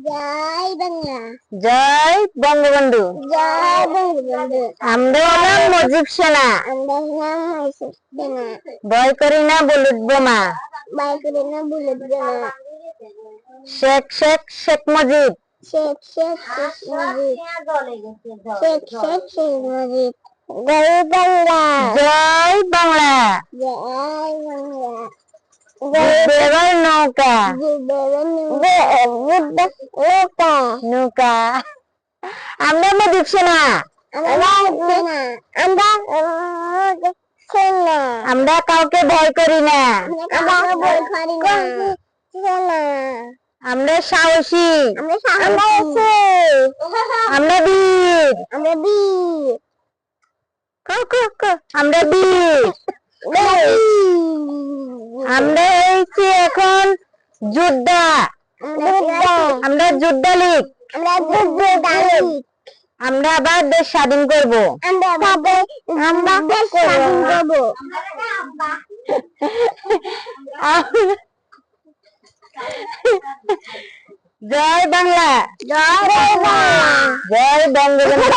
জয় বাংলা, জয় বঙ্গবন্ধু। জয় বঙ্গবন্ধু। আমরা হলাম মুজিব সেনা, আমরা হলাম মুজিব সেনা, ভয় করি না বুলেট বোমা। ভয় করি না বুলেট বোমা। শেখ শেখ শেখ মুজিব, শেখ শেখ শেখ মুজিব, শেখ শেখ শেখ মুজিব। জয় বাংলা, জয় বাংলা। জয় বাংলা। যুদ্ধের নৌকা, নৌকা, নৌকা। আমরা মুজিব সেনা, আমরা সেনা, আমরা সেনা, আমরা কাউকে ভয় করি না। আমরা ভয় করি না। সেনা, আমরা সাহসী, আমরা সাহসী, আমরা বীর, আমরা বীর, আমরা বীর। আমরা হয়েছি এখন যোদ্ধা, আমরা যোদ্ধা লীগ। আমরা যুদ্ধ, আমরা আবার দেশ স্বাধীন করব। আমরা দেশ স্বাধীন করব। জয় বাংলা, জয় বাংলা, জয় বঙ্গবন্ধু।